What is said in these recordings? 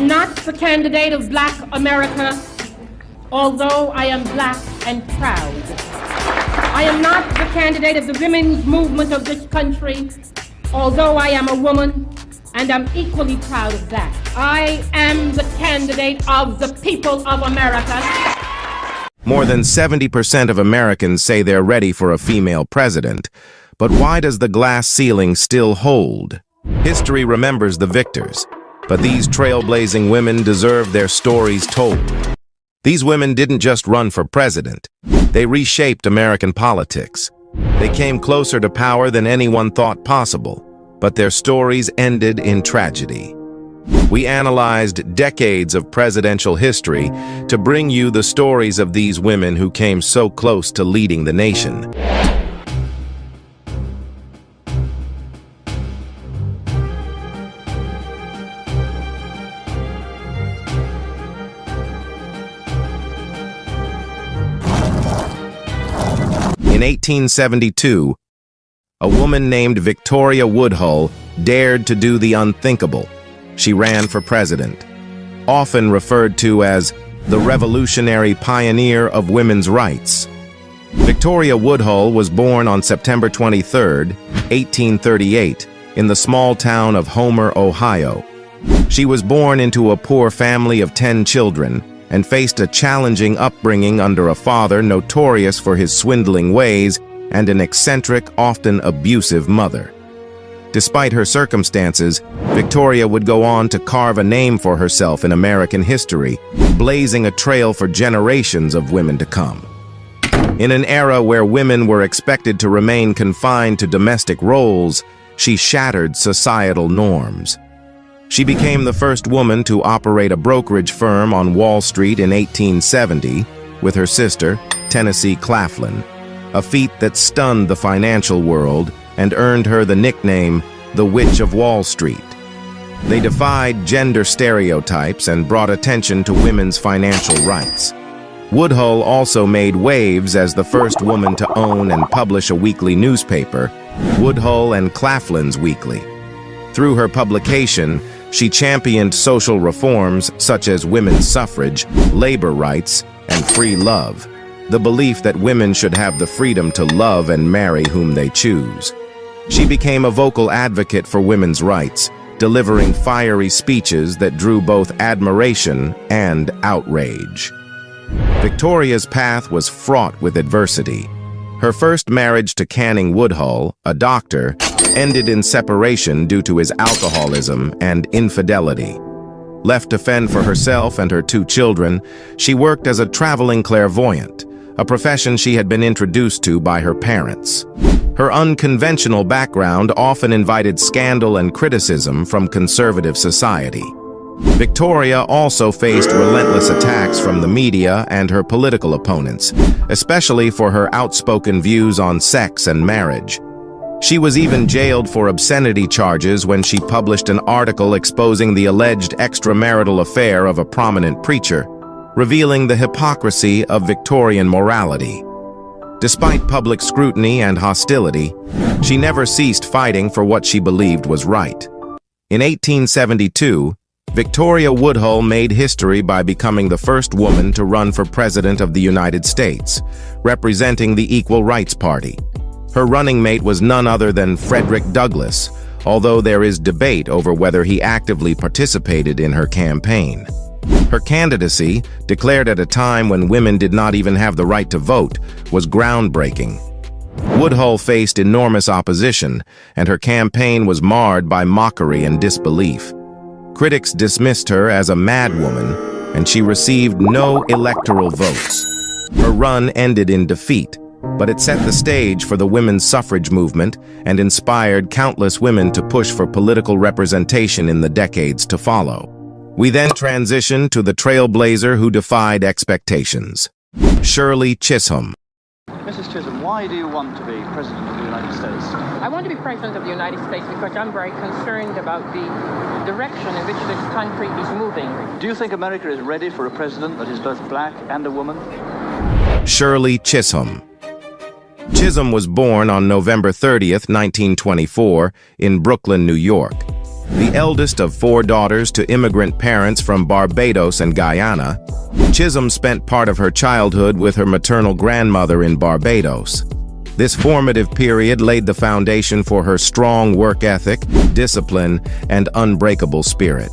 am not the candidate of Black America, although I am Black and proud. I am not the candidate of the women's movement of this country, although I am a woman, and I'm equally proud of that. I am the candidate of the people of America. More than 70% of Americans say they're ready for a female president. But why does the glass ceiling still hold? History remembers the victors, but these trailblazing women deserve their stories told. These women didn't just run for president. They reshaped American politics. They came closer to power than anyone thought possible, but their stories ended in tragedy. We analyzed decades of presidential history to bring you the stories of these women who came so close to leading the nation. In 1872, a woman named Victoria Woodhull dared to do the unthinkable. She ran for president, often referred to as the revolutionary pioneer of women's rights. Victoria Woodhull was born on September 23, 1838, in the small town of Homer, Ohio. She was born into a poor family of 10 children and faced a challenging upbringing under a father notorious for his swindling ways and an eccentric, often abusive mother. Despite her circumstances, Victoria would go on to carve a name for herself in American history, blazing a trail for generations of women to come. In an era where women were expected to remain confined to domestic roles, she shattered societal norms. She became the first woman to operate a brokerage firm on Wall Street in 1870 with her sister, Tennessee Claflin, a feat that stunned the financial world and earned her the nickname the Witch of Wall Street. They defied gender stereotypes and brought attention to women's financial rights. Woodhull also made waves as the first woman to own and publish a weekly newspaper, Woodhull and Claflin's Weekly. Through her publication, she championed social reforms such as women's suffrage, labor rights, and free love, the belief that women should have the freedom to love and marry whom they choose. She became a vocal advocate for women's rights, delivering fiery speeches that drew both admiration and outrage. Victoria's path was fraught with adversity. Her first marriage to Canning Woodhull, a doctor, ended in separation due to his alcoholism and infidelity. Left to fend for herself and her 2 children, she worked as a traveling clairvoyant, a profession she had been introduced to by her parents. Her unconventional background often invited scandal and criticism from conservative society. Victoria also faced relentless attacks from the media and her political opponents, especially for her outspoken views on sex and marriage. She was even jailed for obscenity charges when she published an article exposing the alleged extramarital affair of a prominent preacher, revealing the hypocrisy of Victorian morality. Despite public scrutiny and hostility, she never ceased fighting for what she believed was right. In 1872, Victoria Woodhull made history by becoming the first woman to run for President of the United States, representing the Equal Rights Party. Her running mate was none other than Frederick Douglass, although there is debate over whether he actively participated in her campaign. Her candidacy, declared at a time when women did not even have the right to vote, was groundbreaking. Woodhull faced enormous opposition, and her campaign was marred by mockery and disbelief. Critics dismissed her as a madwoman, and she received no electoral votes. Her run ended in defeat, but it set the stage for the women's suffrage movement and inspired countless women to push for political representation in the decades to follow. We then transition to the trailblazer who defied expectations, Shirley Chisholm. Mrs. Chisholm, why do you want to be President of the United States? I want to be President of the United States because I'm very concerned about the direction in which this country is moving. Do you think America is ready for a president that is both black and a woman? Shirley Chisholm. Chisholm was born on November 30th, 1924, in Brooklyn, New York. The eldest of 4 daughters to immigrant parents from Barbados and Guyana, Chisholm spent part of her childhood with her maternal grandmother in Barbados. This formative period laid the foundation for her strong work ethic, discipline, and unbreakable spirit.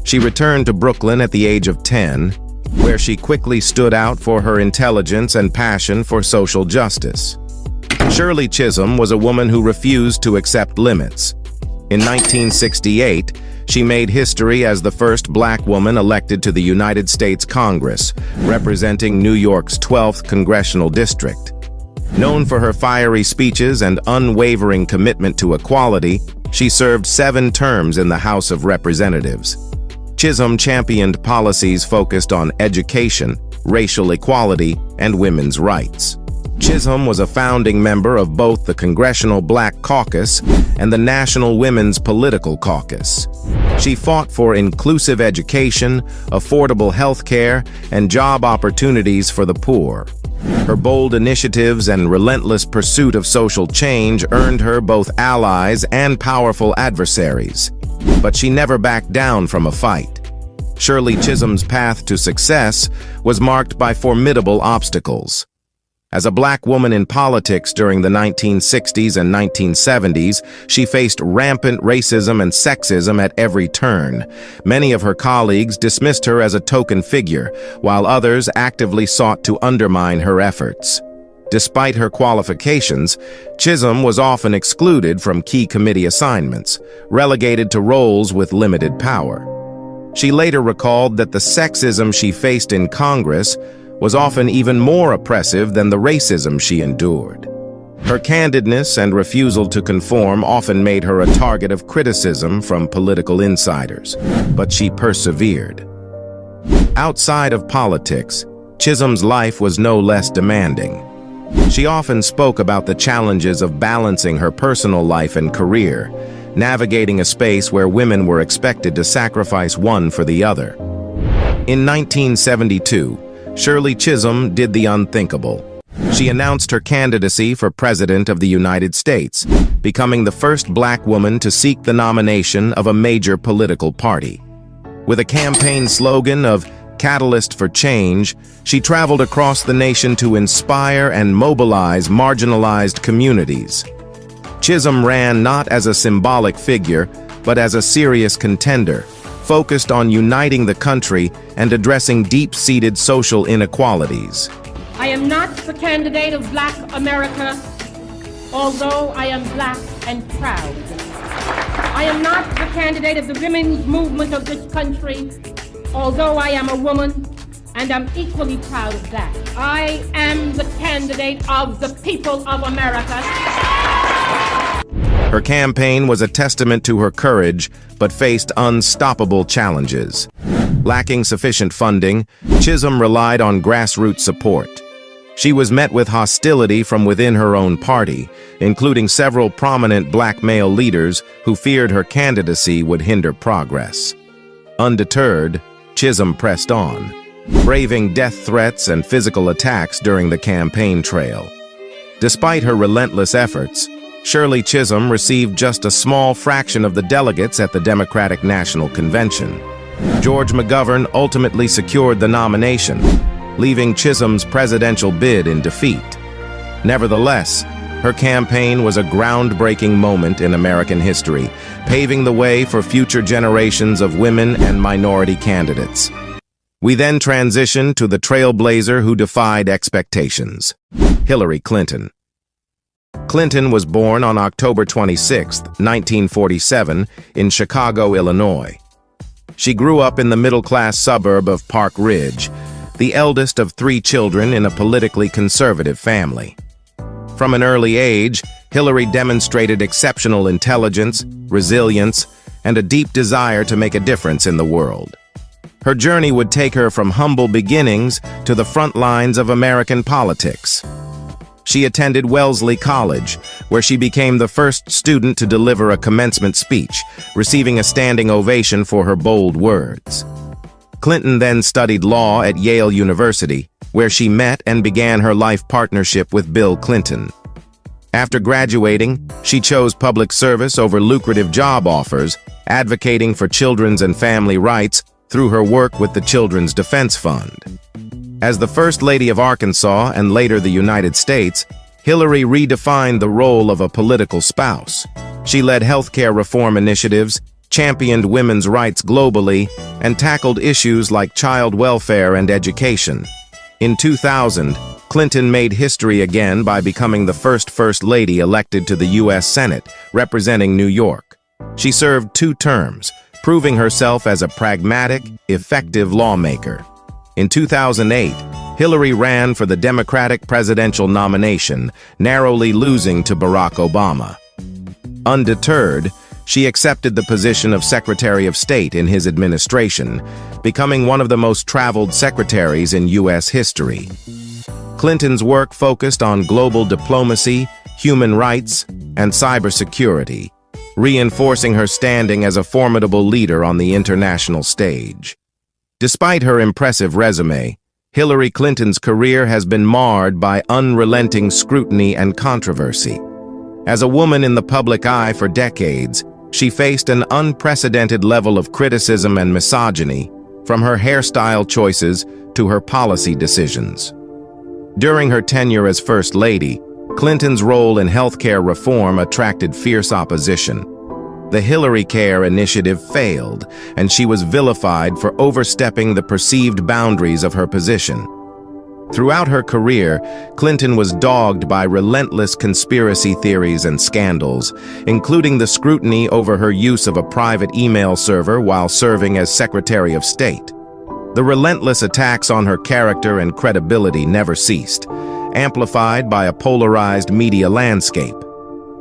She returned to Brooklyn at the age of 10, where she quickly stood out for her intelligence and passion for social justice. Shirley Chisholm was a woman who refused to accept limits. In 1968, she made history as the first black woman elected to the United States Congress, representing New York's 12th congressional district. Known for her fiery speeches and unwavering commitment to equality, she served 7 terms in the House of Representatives. Chisholm championed policies focused on education, racial equality, and women's rights. Chisholm was a founding member of both the Congressional Black Caucus and the National Women's Political Caucus. She fought for inclusive education, affordable health care, and job opportunities for the poor. Her bold initiatives and relentless pursuit of social change earned her both allies and powerful adversaries. But she never backed down from a fight. Shirley Chisholm's path to success was marked by formidable obstacles. As a black woman in politics during the 1960s and 1970s, she faced rampant racism and sexism at every turn. Many of her colleagues dismissed her as a token figure, while others actively sought to undermine her efforts. Despite her qualifications, Chisholm was often excluded from key committee assignments, relegated to roles with limited power. She later recalled that the sexism she faced in Congress was often even more oppressive than the racism she endured. Her candidness and refusal to conform often made her a target of criticism from political insiders, but she persevered. Outside of politics, Chisholm's life was no less demanding. She often spoke about the challenges of balancing her personal life and career, navigating a space where women were expected to sacrifice one for the other. In 1972, Shirley Chisholm did the unthinkable. She announced her candidacy for President of the United States, becoming the first black woman to seek the nomination of a major political party. With a campaign slogan of "Catalyst for Change," she traveled across the nation to inspire and mobilize marginalized communities. Chisholm ran not as a symbolic figure, but as a serious contender, focused on uniting the country and addressing deep-seated social inequalities. I am not the candidate of Black America, although I am black and proud. I am not the candidate of the women's movement of this country, although I am a woman, and I'm equally proud of that. I am the candidate of the people of America. Her campaign was a testament to her courage, but faced unstoppable challenges. Lacking sufficient funding, Chisholm relied on grassroots support. She was met with hostility from within her own party, including several prominent black male leaders who feared her candidacy would hinder progress. Undeterred, Chisholm pressed on, braving death threats and physical attacks during the campaign trail. Despite her relentless efforts, Shirley Chisholm received just a small fraction of the delegates at the Democratic National Convention. George McGovern ultimately secured the nomination, leaving Chisholm's presidential bid in defeat. Nevertheless, her campaign was a groundbreaking moment in American history, paving the way for future generations of women and minority candidates. We then transition to the trailblazer who defied expectations, Hillary Clinton. Clinton was born on October 26, 1947, in Chicago, Illinois. She grew up in the middle-class suburb of Park Ridge, the eldest of 3 children in a politically conservative family. From an early age, Hillary demonstrated exceptional intelligence, resilience, and a deep desire to make a difference in the world. Her journey would take her from humble beginnings to the front lines of American politics. She attended Wellesley College, where she became the first student to deliver a commencement speech, receiving a standing ovation for her bold words. Clinton then studied law at Yale University, where she met and began her life partnership with Bill Clinton. After graduating, she chose public service over lucrative job offers, advocating for children's and family rights through her work with the Children's Defense Fund. As the First Lady of Arkansas and later the United States, Hillary redefined the role of a political spouse. She led healthcare reform initiatives, championed women's rights globally, and tackled issues like child welfare and education. In 2000, Clinton made history again by becoming the First Lady elected to the U.S. Senate, representing New York. She served 2 terms, proving herself as a pragmatic, effective lawmaker. In 2008, Hillary ran for the Democratic presidential nomination, narrowly losing to Barack Obama. Undeterred, she accepted the position of Secretary of State in his administration, becoming one of the most traveled secretaries in U.S. history. Clinton's work focused on global diplomacy, human rights, and cybersecurity, reinforcing her standing as a formidable leader on the international stage. Despite her impressive resume, Hillary Clinton's career has been marred by unrelenting scrutiny and controversy. As a woman in the public eye for decades, she faced an unprecedented level of criticism and misogyny, from her hairstyle choices to her policy decisions. During her tenure as First Lady, Clinton's role in healthcare reform attracted fierce opposition. The Hillary Care initiative failed, and she was vilified for overstepping the perceived boundaries of her position. Throughout her career, Clinton was dogged by relentless conspiracy theories and scandals, including the scrutiny over her use of a private email server while serving as Secretary of State. The relentless attacks on her character and credibility never ceased, amplified by a polarized media landscape.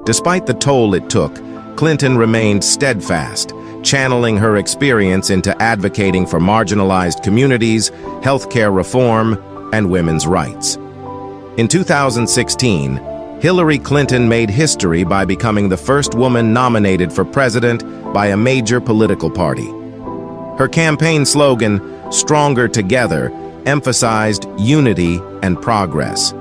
Despite the toll it took, Clinton remained steadfast, channeling her experience into advocating for marginalized communities, healthcare reform, and women's rights. In 2016, Hillary Clinton made history by becoming the first woman nominated for president by a major political party. Her campaign slogan, "Stronger Together," emphasized unity and progress.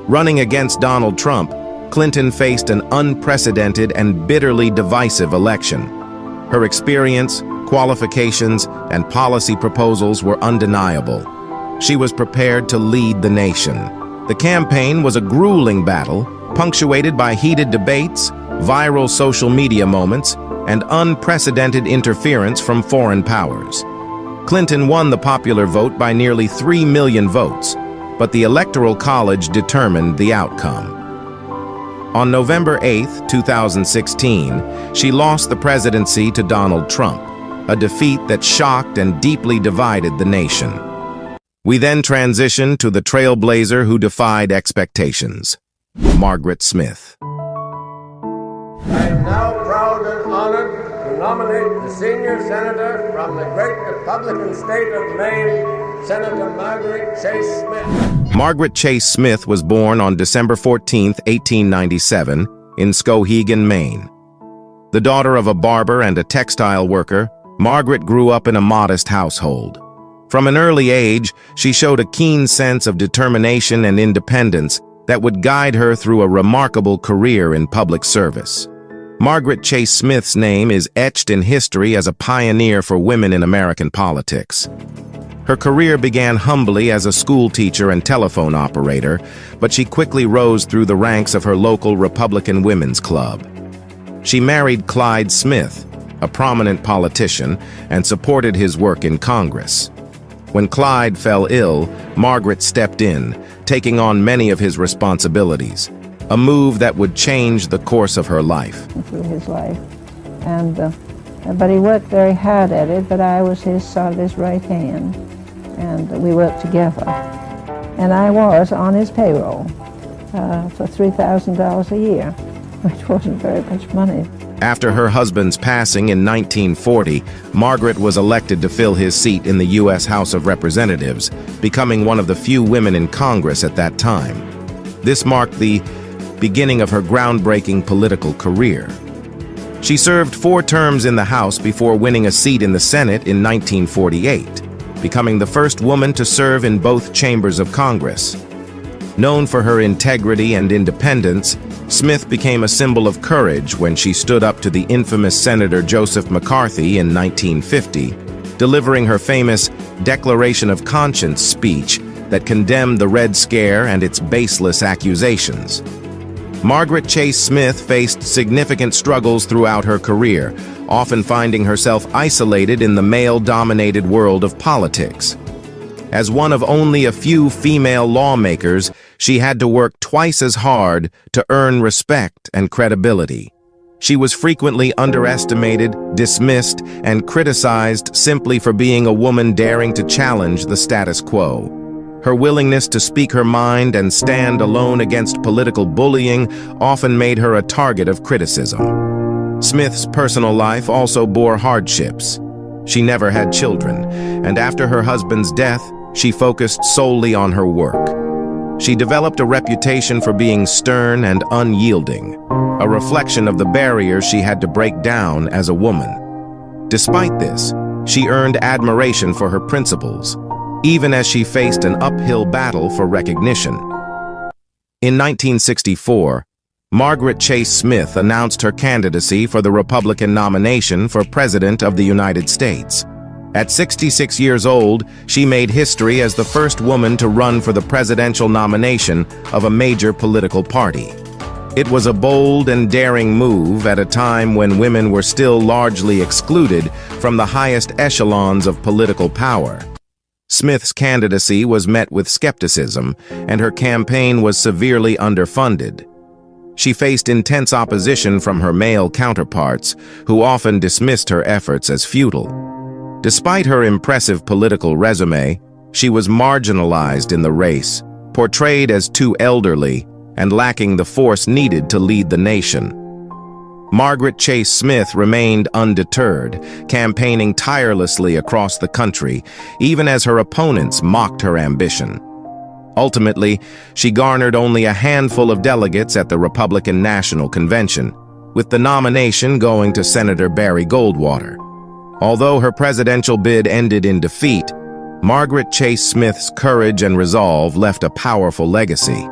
Running against Donald Trump, Clinton faced an unprecedented and bitterly divisive election. Her experience, qualifications, and policy proposals were undeniable. She was prepared to lead the nation. The campaign was a grueling battle, punctuated by heated debates, viral social media moments, and unprecedented interference from foreign powers. Clinton won the popular vote by nearly 3 million votes, but the Electoral College determined the outcome. On November 8, 2016, she lost the presidency to Donald Trump, a defeat that shocked and deeply divided the nation. We then transition to the trailblazer who defied expectations, Margaret Smith. I am now proud and honored to nominate the senior senator from the great Republican state of Maine, Senator Margaret Chase Smith. Margaret Chase Smith was born on December 14, 1897, in Skowhegan, Maine. The daughter of a barber and a textile worker, Margaret grew up in a modest household. From an early age, she showed a keen sense of determination and independence that would guide her through a remarkable career in public service. Margaret Chase Smith's name is etched in history as a pioneer for women in American politics. Her career began humbly as a school teacher and telephone operator, but she quickly rose through the ranks of her local Republican Women's Club. She married Clyde Smith, a prominent politician, and supported his work in Congress. When Clyde fell ill, Margaret stepped in, taking on many of his responsibilities, a move that would change the course of her life. Through his life, but he worked very hard at it, but I was his right hand, and we worked together. And I was on his payroll for $3,000 a year, which wasn't very much money. After her husband's passing in 1940, Margaret was elected to fill his seat in the U.S. House of Representatives, becoming one of the few women in Congress at that time. This marked the beginning of her groundbreaking political career. She served 4 terms in the House before winning a seat in the Senate in 1948, becoming the first woman to serve in both chambers of Congress. Known for her integrity and independence, Smith became a symbol of courage when she stood up to the infamous Senator Joseph McCarthy in 1950, delivering her famous Declaration of Conscience speech that condemned the Red Scare and its baseless accusations. Margaret Chase Smith faced significant struggles throughout her career, often finding herself isolated in the male-dominated world of politics. As one of only a few female lawmakers, she had to work twice as hard to earn respect and credibility. She was frequently underestimated, dismissed, and criticized simply for being a woman daring to challenge the status quo. Her willingness to speak her mind and stand alone against political bullying often made her a target of criticism. Smith's personal life also bore hardships. She never had children, and after her husband's death, she focused solely on her work. She developed a reputation for being stern and unyielding, a reflection of the barriers she had to break down as a woman. Despite this, she earned admiration for her principles, even as she faced an uphill battle for recognition. In 1964, Margaret Chase Smith announced her candidacy for the Republican nomination for President of the United States. At 66 years old, she made history as the first woman to run for the presidential nomination of a major political party. It was a bold and daring move at a time when women were still largely excluded from the highest echelons of political power. Smith's candidacy was met with skepticism, and her campaign was severely underfunded. She faced intense opposition from her male counterparts, who often dismissed her efforts as futile. Despite her impressive political resume, she was marginalized in the race, portrayed as too elderly, and lacking the force needed to lead the nation. Margaret Chase Smith remained undeterred, campaigning tirelessly across the country, even as her opponents mocked her ambition. Ultimately, she garnered only a handful of delegates at the Republican National Convention, with the nomination going to Senator Barry Goldwater. Although her presidential bid ended in defeat, Margaret Chase Smith's courage and resolve left a powerful legacy.